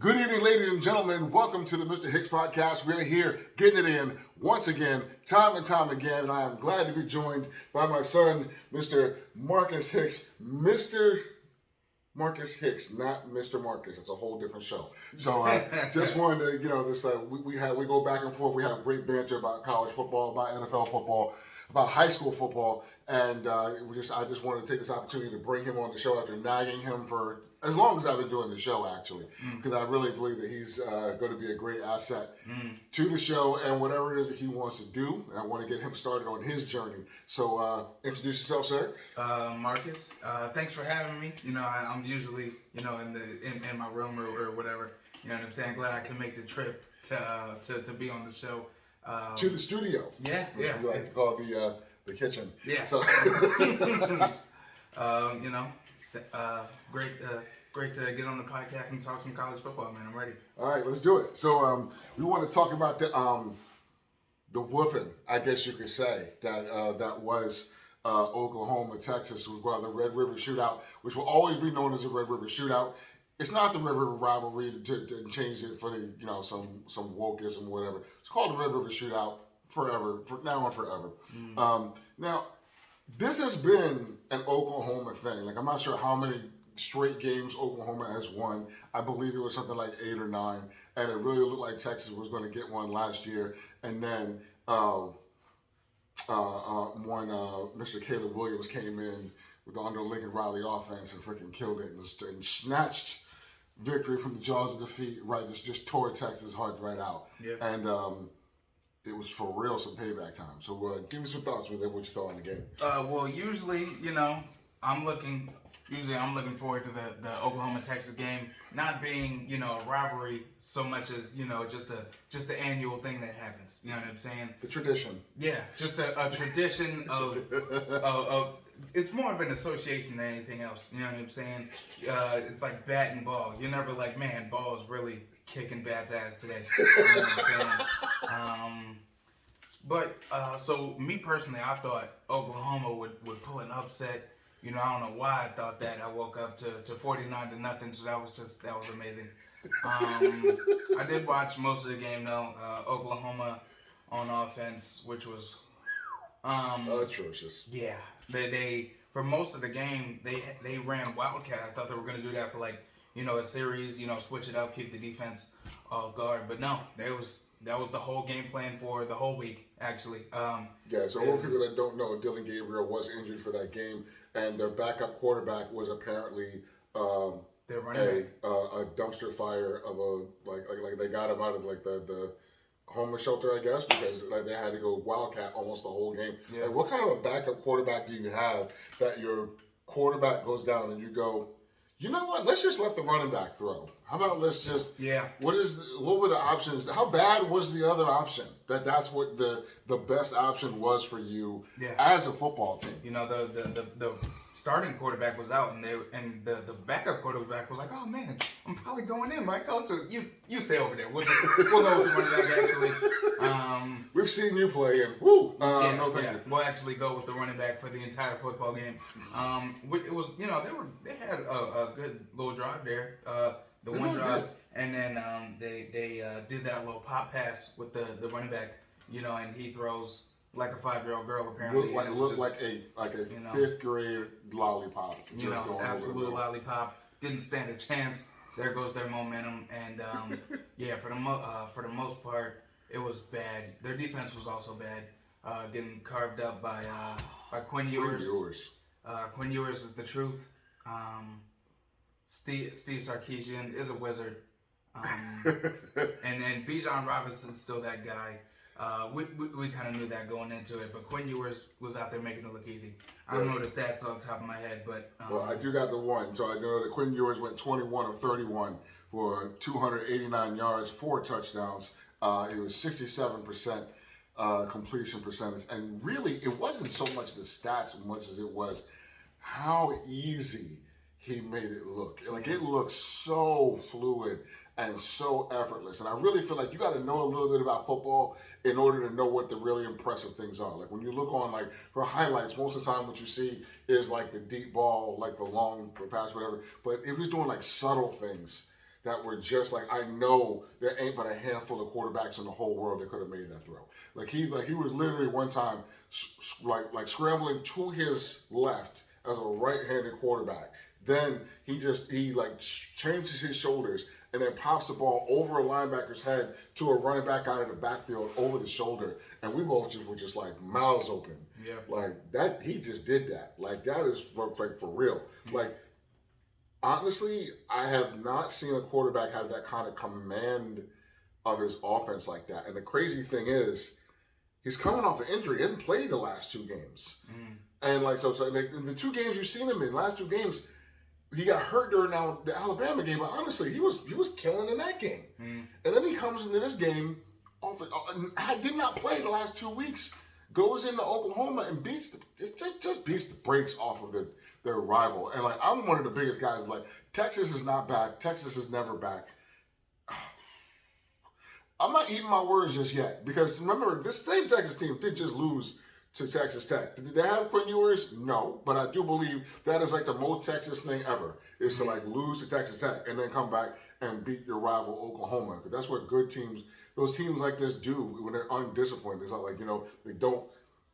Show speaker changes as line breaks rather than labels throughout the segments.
Good evening, ladies and gentlemen. Welcome to the Mr. Hicks podcast. We're here getting it in once again, time and time again. And I am glad to be joined by my son, Mr. Marques Hicks. Mr. Marques Hicks, not Mr. Marcus. It's a whole different show. So just wanted to, this we go back and forth. We have great banter about college football, about NFL football, about high school football, and I just wanted to take this opportunity to bring him on the show after nagging him for as long as I've been doing the show, actually, because I really believe that he's going to be a great asset to the show and whatever it is that he wants to do. And I want to get him started on his journey. So introduce yourself, sir.
Marcus, thanks for having me. I'm usually, in my room or whatever. You know what I'm saying? Glad I can make the trip to be on the show.
To the studio.
Yeah.
We like to call the kitchen.
Yeah.
So
great to get on the podcast and talk some college football, man. I'm ready.
All right, let's do it. So we want to talk about the whooping, I guess you could say, that was Oklahoma, Texas, was the Red River Shootout, which will always be known as the Red River Shootout. It's not the Red River rivalry to change it for some wokeism or whatever. It's called the Red River Shootout forever, from now on forever. Now, this has been an Oklahoma thing. Like, I'm not sure how many straight games Oklahoma has won. I believe it was something like 8 or 9, and it really looked like Texas was going to get one last year. And then when Mr. Caleb Williams came in with the under Lincoln Riley offense and freaking killed it and snatched victory from the jaws of defeat, right? Just tore Texas' heart right out.
Yep.
And it was for real some payback time. So give me some thoughts with what you thought in the game.
Well, usually, I'm looking forward to the Oklahoma-Texas game not being, a rivalry so much as, just the annual thing that happens. You know what I'm saying?
The tradition.
Yeah, just a tradition of it's more of an association than anything else. You know what I'm saying? It's like bat and ball. You're never like, man, ball is really kicking bat's ass today. You know what I'm saying? So me personally, I thought Oklahoma would pull an upset. I don't know why I thought that. I woke up to 49-0, so that was amazing. I did watch most of the game though. Oklahoma on offense, which was
atrocious.
Yeah, they for most of the game they ran Wildcat. I thought they were going to do that for a series, switch it up, keep the defense off guard. But no, that was the whole game plan for the whole week, actually.
So for people that don't know, Dylan Gabriel was injured for that game, and their backup quarterback was apparently
their running back.
A dumpster fire of like they got him out of the homeless shelter, I guess, because they had to go Wildcat almost the whole game.
Yeah.
Like, what kind of a backup quarterback do you have that your quarterback goes down and you go, you know what? Let's just let the running back throw. How about let's just?
Yeah.
What were the options? How bad was the other option? That's what the best option was for you as a football team.
The starting quarterback was out, and the backup quarterback was like, oh man, I'm probably going in, right, coach? You stay over there. We'll go with the running back actually.
We've seen you play, and woo. No, thank you.
We'll actually go with the running back for the entire football game. It was they had a good little drive there. The one drive, and then they did that little pop pass with the running back, and he throws like a 5-year-old girl apparently.
Looked like a 5th grade lollipop.
Absolute lollipop. Didn't stand a chance. There goes their momentum, and for the most part, it was bad. Their defense was also bad, getting carved up by Quinn Ewers. Quinn Ewers is the truth. Steve Sarkisian is a wizard, and Bijan Robinson's still that guy. We kind of knew that going into it, but Quinn Ewers was out there making it look easy. I don't know the stats off the top of my head, but
well, I do got the one. So I know that Quinn Ewers went 21 of 31 for 289 yards, 4 touchdowns. It was 67% completion percentage, and really, it wasn't so much the stats as much as it was how easy he made it look. Like, it looked so fluid and so effortless. And I really feel like you got to know a little bit about football in order to know what the really impressive things are. Like, when you look on, like, for highlights, most of the time what you see is, like, the deep ball, like the long pass, whatever. But it was doing, like, subtle things that were just like, I know there ain't but a handful of quarterbacks in the whole world that could have made that throw. Like he was literally one time like scrambling to his left as a right-handed quarterback. Then he like changes his shoulders and then pops the ball over a linebacker's head to a running back out of the backfield over the shoulder, and we both were just like mouths open.
Yeah.
Like that, he just did that. Like that is for real. Mm-hmm. Like honestly, I have not seen a quarterback have that kind of command of his offense like that. And the crazy thing is, he's coming off an injury. He hasn't played the last 2 games. And like so like, in the 2 games you've seen him in, last 2 games, he got hurt during the Alabama game, but honestly, he was killing in that game. And then he comes into this game, did not play the last 2 weeks, goes into Oklahoma and beats the brakes off of their rival. And like, I'm one of the biggest guys. Like, Texas is not back. Texas is never back. I'm not eating my words just yet, because remember, this same Texas team did just lose to Texas Tech. Did they have Quinn Ewers? No, but I do believe that is like the most Texas thing ever, is to like lose to Texas Tech and then come back and beat your rival Oklahoma, because that's what good teams, those teams like this do when they're undisciplined. It's not like, they don't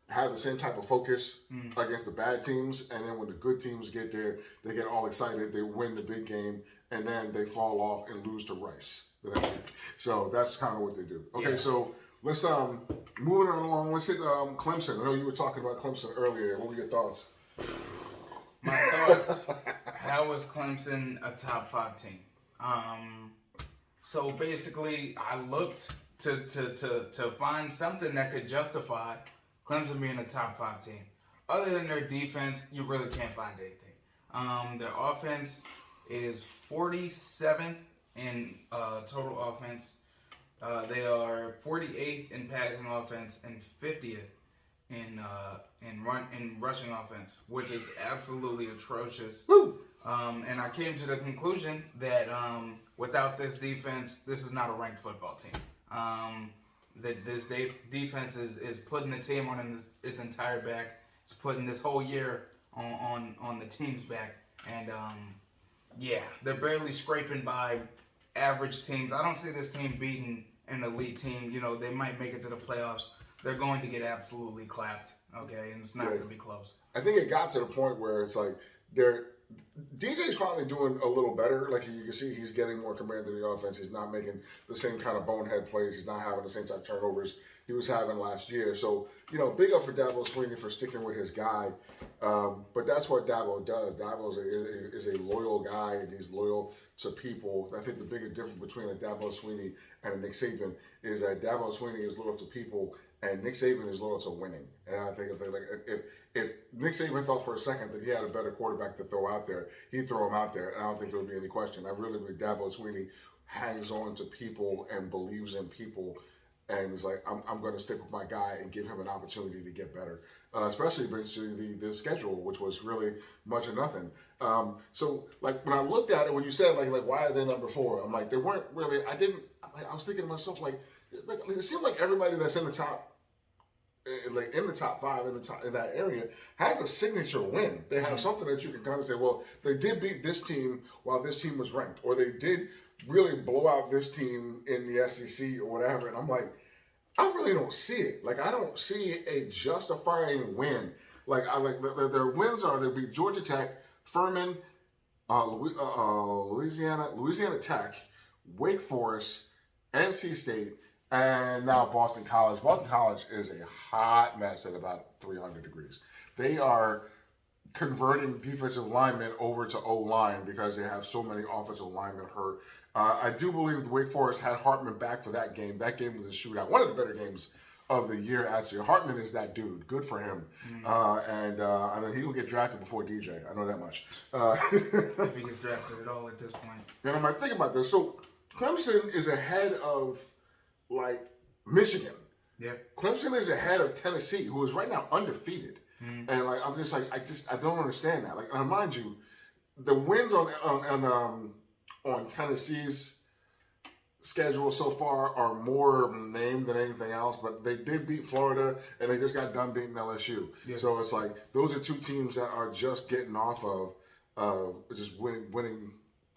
have the same type of focus against the bad teams, and then when the good teams get there, they get all excited, they win the big game, and then they fall off and lose to Rice the next week. So that's kind of what they do. Okay, so let's moving right along. Let's hit Clemson. I know you were talking about Clemson earlier. What were your thoughts?
My thoughts: how was Clemson a top 5 team? So basically, I looked to find something that could justify Clemson being a top 5 team. Other than their defense, you really can't find anything. Their offense is 47th in total offense. They are 48th in passing offense and 50th in rushing offense, which is absolutely atrocious. And I came to the conclusion that without this defense, this is not a ranked football team. That this defense is putting the team on its entire back. It's putting this whole year on the team's back. And they're barely scraping by average teams. I don't see this team beating an elite team. They might make it to the playoffs. They're going to get absolutely clapped, okay? And it's not going to be close.
I think it got to the point where it's like DJ's finally doing a little better. Like, you can see he's getting more command of the offense. He's not making the same kind of bonehead plays. He's not having the same type of turnovers he was having last year. So, big up for Dabo Swinney for sticking with his guy. But that's what Dabo does. Dabo is a loyal guy, and he's loyal to people. I think the biggest difference between a Dabo Swinney and a Nick Saban is that Dabo Swinney is loyal to people, and Nick Saban is loyal to winning. And I think it's like if Nick Saban thought for a second that he had a better quarterback to throw out there, he'd throw him out there, and I don't think there would be any question. I really believe Dabo Swinney hangs on to people and believes in people, and it's like, I'm going to stick with my guy and give him an opportunity to get better, especially the schedule, which was really much of nothing. So, like, when I looked at it, when you said, like why are they number 4? I'm like, they weren't really, I was thinking to myself, like it seemed like everybody that's in the top, like in the top 5 in that area, has a signature win. They have something that you can kind of say, well, they did beat this team while this team was ranked, or they did really blow out this team in the SEC or whatever. And I'm like, I really don't see it. Like, I don't see a justifying win. Like, their wins are, they beat Georgia Tech, Furman, Louisiana Tech, Wake Forest, NC State, and now Boston College. Boston College is a hot mess at about 300 degrees. They are converting defensive linemen over to O-line because they have so many offensive linemen hurt. I do believe the Wake Forest had Hartman back for that game. That game was a shootout. One of the better games of the year, actually. Hartman is that dude. Good for him. And I mean, he will get drafted before DJ. I know that much.
If he gets drafted at all at this point.
And I'm like, think about this. So Clemson is ahead of, like, Michigan.
Yep.
Clemson is ahead of Tennessee, who is right now undefeated. And like, I'm just like, I don't understand that. Like, mind you, the wins on Tennessee's schedule so far are more named than anything else, but they did beat Florida, and they just got done beating LSU. Yeah. So it's like, those are 2 teams that are just getting off of just winning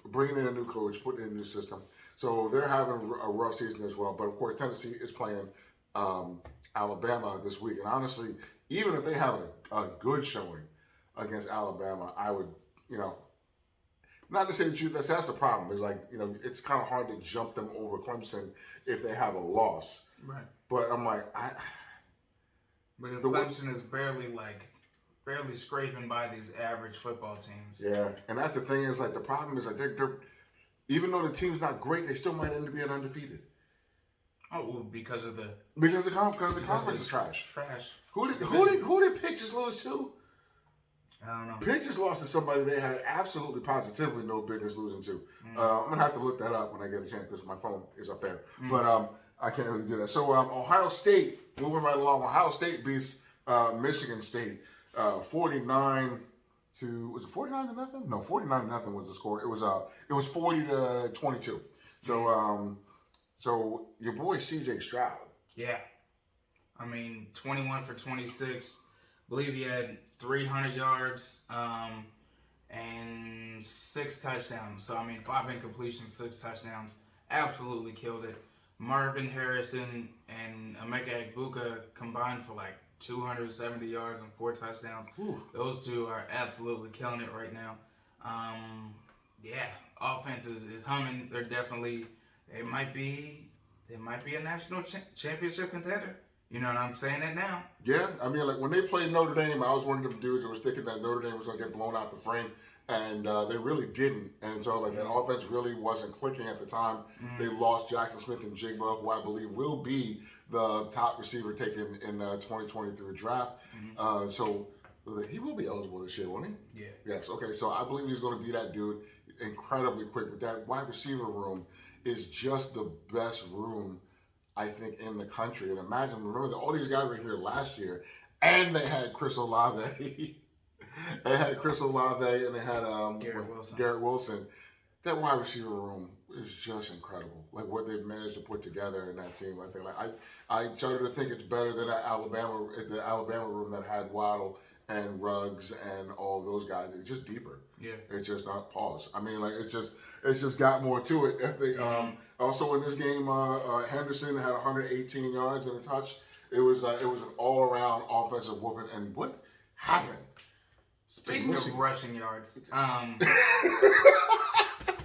bringing in a new coach, putting in a new system. So they're having a rough season as well. But of course, Tennessee is playing Alabama this week. And honestly, even if they have a good showing against Alabama, I would, not to say that's the problem. It's like, it's kind of hard to jump them over Clemson if they have a loss.
Right.
But I'm like,
But if Clemson is barely scraping by these average football teams.
Yeah, and that's the thing is like the problem is like they're even though the team's not great, they still might end up being undefeated.
Oh, well, because the
conference is trash.
Trash.
Who did Pitt just lose to?
I don't know.
Pitt just lost to somebody they had absolutely positively no business losing to. I'm gonna have to look that up when I get a chance because my phone is up there. But I can't really do that. So Ohio State, moving right along. Ohio State beats Michigan State 49 to, was it 49 to nothing? No, 49 to nothing was the score. It was 40 to 22. So so your boy CJ Stroud.
Yeah. I mean, 21 for 26. I believe he had 300 yards and 6 touchdowns. So, I mean, 5 incompletions, 6 touchdowns. Absolutely killed it. Marvin Harrison and Emeka Egbuka combined for like 270 yards and 4 touchdowns.
Ooh.
Those two are absolutely killing it right now. Yeah, offense is humming. They're definitely, they might be a national championship contender. You know what I'm saying it now?
Yeah, I mean, like when they played Notre Dame, I was one of them dudes that was thinking that Notre Dame was going to get blown out the frame, and they really didn't. And so, like, that offense really wasn't clicking at the time. They lost Jackson Smith and Jigba, who I believe will be the top receiver taken in the 2023 draft. So he will be eligible this year, won't he?
Yeah.
Yes. Okay. So I believe he's going to be that dude, incredibly quick. But that wide receiver room is just the best room, I think, in the country. And remember that all these guys were here last year, and they had Chris Olave. They had Chris Olave, and they had Garrett Wilson. That wide receiver room is just incredible. Like what they've managed to put together in that team. I think, I started to think it's better than the Alabama room that had Waddle and Ruggs and all those guys. It's just deeper.
Yeah.
It's just not pause. I mean, like it's just got more to it. I think, also in this game, Henderson had 118 yards and a touch. It was an all around offensive whooping. And what happened?
Speaking of rushing yards,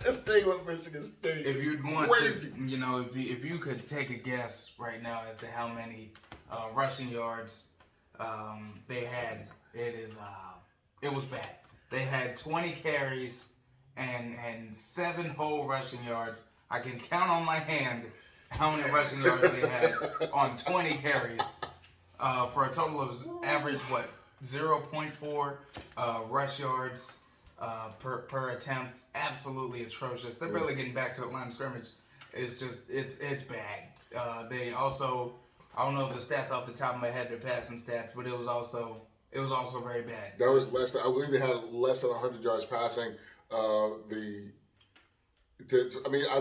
this thing with Michigan State.
if you'd want
crazy.
to, if you could take a guess right now as to how many rushing yards they had, it was bad. They had 20 carries and 7 whole rushing yards. I can count on my hand how many rushing yards they had on 20 carries for a total of average 0.4 rush yards per attempt. Absolutely atrocious. They're barely getting back to the line of scrimmage. It's just it's bad. They also, I don't know the stats off the top of my head, their passing stats, but it was also very bad.
That was less. I believe they had less than 100 yards passing. I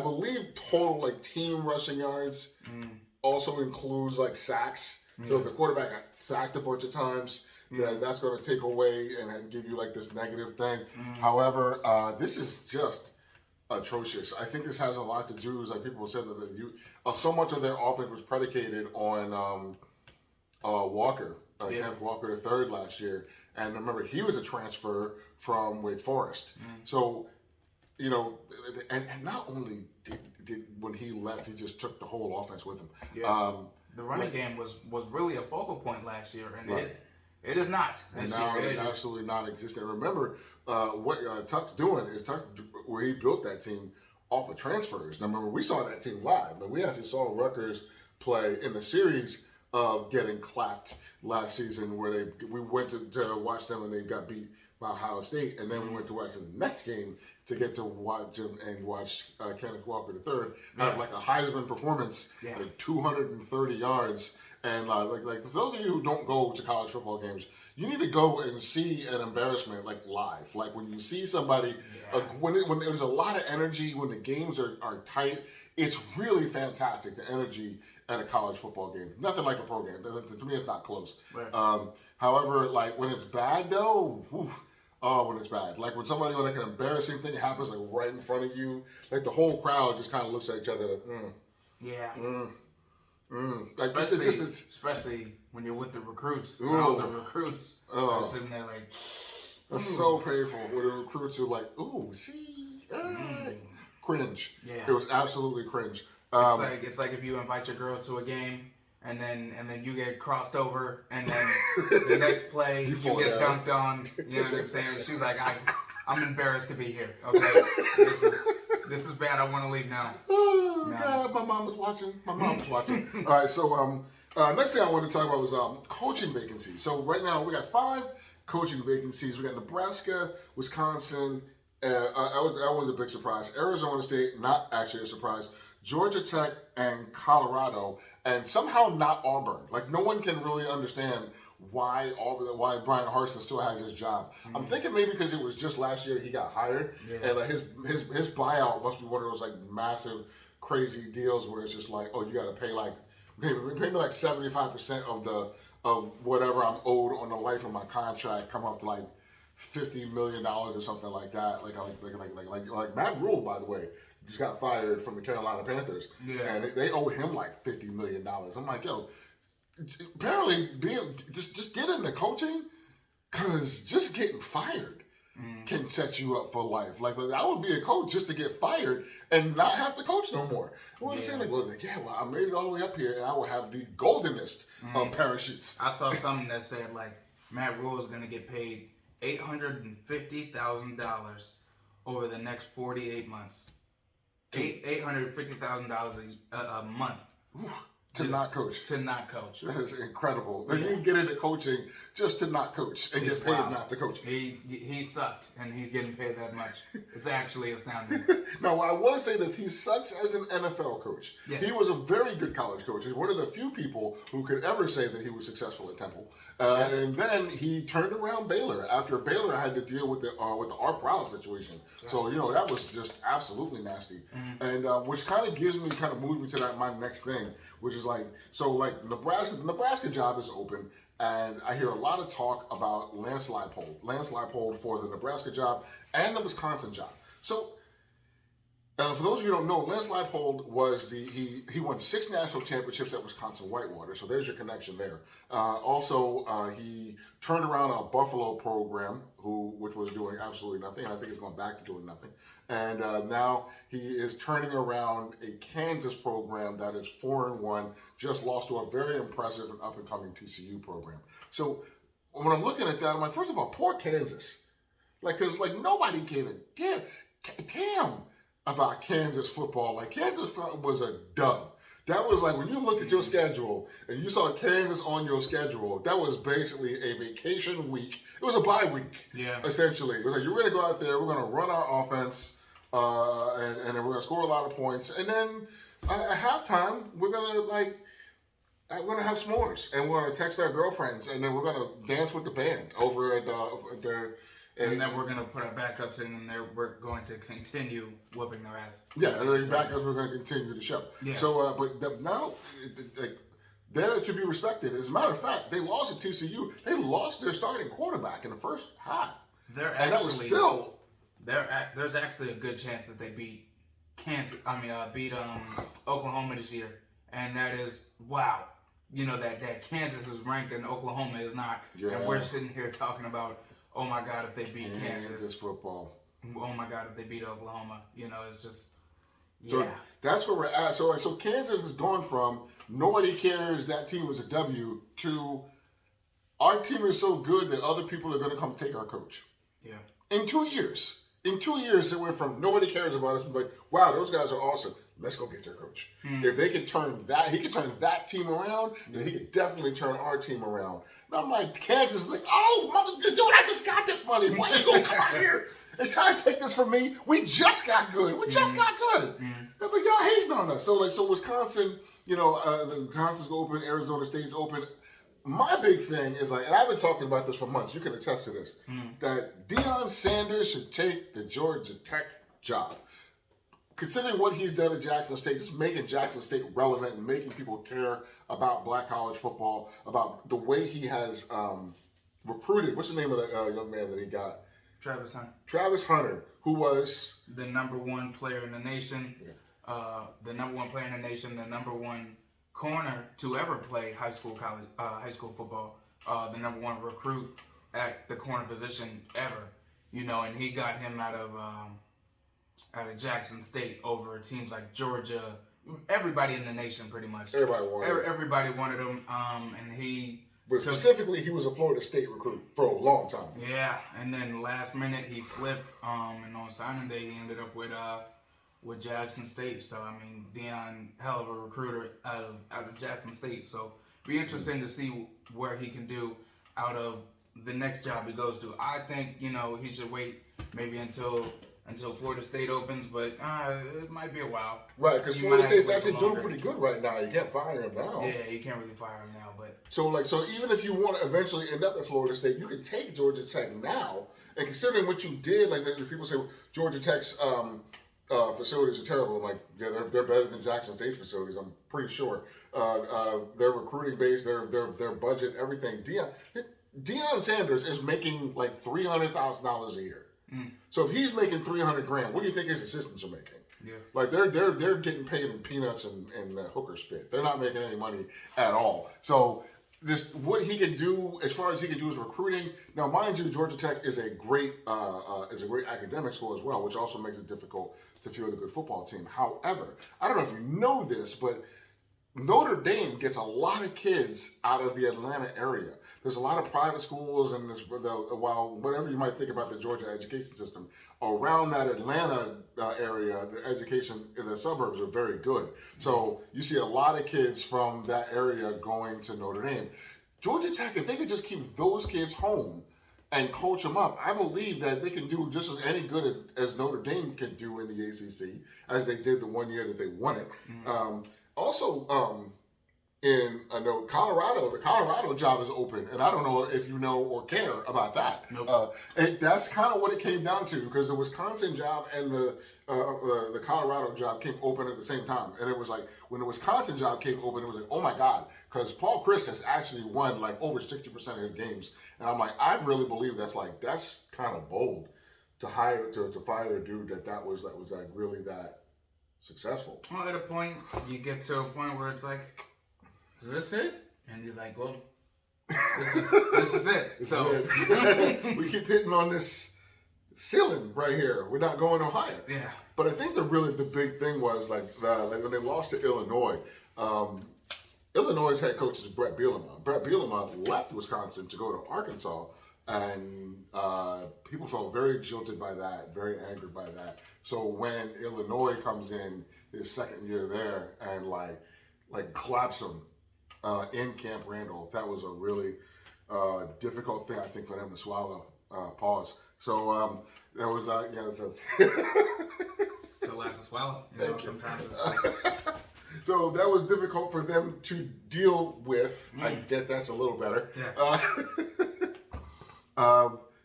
believe total like team rushing yards also includes like sacks. So if the quarterback got sacked a bunch of times, then that's going to take away and give you like this negative thing. However, this is just atrocious. I think this has a lot to do, as like people said, that so much of their offense was predicated on Walker, Kenneth Walker III last year. And remember, he was a transfer from Wake Forest. So, and not only did when he left, he just took the whole offense with him.
Yeah. The running game was really a focal point last year, and it is not this year.
It's absolutely non-existent. Remember, what Tuck's doing is where he built that team off of transfers. Now, remember, we saw that team live. Like, we actually saw Rutgers play in the series of getting clapped last season, where we went to watch them and they got beat by Ohio State, and then we went to watch the next game to get to watch him and watch Kenneth Walker III have like a Heisman performance, like 230 yards. And like for those of you who don't go to college football games, you need to go and see an embarrassment like live. Like when you see somebody, when there's a lot of energy, when the games are tight, it's really fantastic, the energy at a college football game. Nothing like a pro game. To me, it's not close.
Right.
However, like when it's bad though, Oh, when it's bad. Like when somebody, like an embarrassing thing happens, like right in front of you, like the whole crowd just kind of looks at each other like,
Yeah.
Like
especially when you're with the recruits. All the recruits are sitting there like,
that's so painful. When the recruits are like, ooh, see, cringe.
Yeah.
It was absolutely cringe.
It's like if you invite your girl to a game and then you get crossed over and then the next play you get dunked on. You know what I'm saying? She's like, I'm embarrassed to be here. Okay, this is bad. I want to leave now.
Oh God, my mom was watching. All right, so next thing I wanted to talk about was coaching vacancies. So right now we got 5 coaching vacancies. We got Nebraska, Wisconsin. That was a big surprise. Arizona State, not actually a surprise. Georgia Tech and Colorado, and somehow not Auburn. Like no one can really understand why Brian Harsin still has his job. I'm thinking maybe because it was just last year he got hired, and like his buyout must be one of those like massive, crazy deals where it's just like, oh, you got to pay like pay me like 75% of whatever I'm owed on the life of my contract, come up to like $50 million or something like that. Like Matt Rule, by the way, just got fired from the Carolina Panthers, and they owe him like $50 million. I'm like, yo, apparently just get into coaching, because just getting fired can set you up for life. Like I would be a coach just to get fired and not have to coach no more. I'm saying well, I made it all the way up here, and I will have the goldenest of parachutes.
I saw something that said like Matt Rule is going to get paid $850,000 over the next 48 months. $850,000 a month.
To not coach. That is incredible. Like you can get into coaching just to not coach and get paid not to coach.
He sucked, and he's getting paid that much. It's actually astounding.
No, I want to say this. He sucks as an NFL coach. Yeah. He was a very good college coach. He's one of the few people who could ever say that he was successful at Temple. And then he turned around Baylor after Baylor had to deal with the Art Briles situation. Yeah. So, that was just absolutely nasty. And which kind of moved me to my next thing, which is the Nebraska job is open, and I hear a lot of talk about Lance Leipold for the Nebraska job and the Wisconsin job. So, for those of you who don't know, Lance Leipold was he won 6 national championships at Wisconsin Whitewater, so there's your connection there. Also, he turned around a Buffalo program which was doing absolutely nothing, and I think it's gone back to doing nothing. And now he is turning around a Kansas program that is 4-1, just lost to a very impressive and up-and-coming TCU program. So when I'm looking at that, I'm like, first of all, poor Kansas. Because nobody gave a damn about Kansas football. Like Kansas was a dub. That was like when you looked at your schedule and you saw Kansas on your schedule, that was basically a vacation week. It was a bye week, essentially. It was like, you're going to go out there, we're going to run our offense, and then we're going to score a lot of points. And then at halftime, we're going to have s'mores, and we're going to text our girlfriends, and then we're going to dance with the band over at their...
And then we're going to put our backups in, and we're going to continue whooping their ass.
Yeah, and then backups, we're going to continue the show. Yeah. So, now, they're to be respected. As a matter of fact, they lost at TCU. They lost their starting quarterback in the first half.
There's actually a good chance that they beat Oklahoma this year, and that is wow. That Kansas is ranked and Oklahoma is not, and we're sitting here talking about, oh my God, if they beat Kansas
football.
Oh my God, if they beat Oklahoma. It's just,
So that's where we're at. So Kansas has gone from nobody cares, that team was a W, to our team is so good that other people are going to come take our coach.
Yeah.
In 2 years. In 2 years, it went from nobody cares about us, like, wow, those guys are awesome. Let's go get their coach. If they can he can turn that team around, then he can definitely turn our team around. And I'm like, Kansas is like, oh, dude, I just got this money. Why you gonna come out here and try to take this from me? We just got good. They're like, y'all hating on us. So Wisconsin, Wisconsin's open, Arizona State's open. My big thing is and I've been talking about this for months. You can attest to this. That Deion Sanders should take the Georgia Tech job. Considering what he's done at Jackson State, just making Jackson State relevant and making people care about black college football, about the way he has recruited. What's the name of the young man that he got?
Travis Hunter.
Travis Hunter, who was
the number one player in the nation, the number one player in the nation, the number one corner to ever play high school football, the number one recruit at the corner position ever, and he got him out of Jackson State over teams like Georgia. Everybody in the nation, pretty much. Everybody wanted him, and he.
But specifically, he was a Florida State recruit for a long time.
Yeah, and then last minute he flipped, and on signing day he ended up with Jackson State. So I mean, Deion, hell of a recruiter out of Jackson State. So be interesting to see where he can do out of the next job he goes to. I think he should wait maybe until Florida State opens, but it might be a while.
Right, because Florida State's actually doing pretty good right now. You can't fire him now.
Yeah, you can't really fire him now, but
so even if you want to eventually end up at Florida State, you could take Georgia Tech now. And considering what you did, like people say Georgia Tech's facilities are terrible. I'm like, yeah, they're better than Jackson State's facilities. I'm pretty sure. Their recruiting base, their budget, everything. Deion Sanders is making like $300,000 a year. So if he's making $300,000, what do you think his assistants are making?
Yeah.
Like they're getting paid in peanuts and hooker spit. They're not making any money at all. So what he can do as far as he can do is recruiting. Now, mind you, Georgia Tech is a great academic school as well, which also makes it difficult to field a good football team. However, I don't know if you know this, but Notre Dame gets a lot of kids out of the Atlanta area. There's a lot of private schools, and whatever you might think about the Georgia education system, around that Atlanta area, the education in the suburbs are very good. So you see a lot of kids from that area going to Notre Dame. Georgia Tech, if they could just keep those kids home and coach them up, I believe that they can do just as any good as Notre Dame can do in the ACC, as they did the 1 year that they won it. I know Colorado, the Colorado job is open, and I don't know if you know or care about that.
Nope.
That's kind of what it came down to, because the Wisconsin job and the Colorado job came open at the same time, and it was like when the Wisconsin job came open, it was like, oh my God, because Paul Chris has actually won like over 60% of his games, and I'm like, I really believe that's kind of bold to fire a dude that was like really that successful.
Well, at a point, you get to a point where it's like, is this it? And he's like, well, this is it. So
we keep hitting on this ceiling right here. We're not going no higher.
Yeah.
But I think the big thing was like when they lost to Illinois. Illinois' head coach is Brett Bielema. Brett Bielema left Wisconsin to go to Arkansas, and people felt very jilted by that, very angered by that. So when Illinois comes in his second year there and like claps him in Camp Randall, that was a really difficult thing, I think, for them to swallow. Pause. So that was it's
a lot to swallow. Sometimes it's
so that was difficult for them to deal with. I get that's a little better.
Yeah.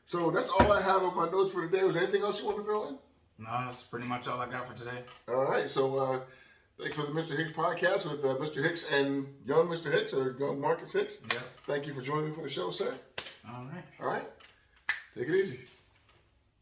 So that's all I have on my notes for today. Was there anything else you want to throw in?
No, that's pretty much all I got for today.
All right. So thanks for the Mr. Hicks podcast with Mr. Hicks and young Mr. Hicks, or young Marques Hicks.
Yeah.
Thank you for joining me for the show, sir.
All right.
All right. Take it easy.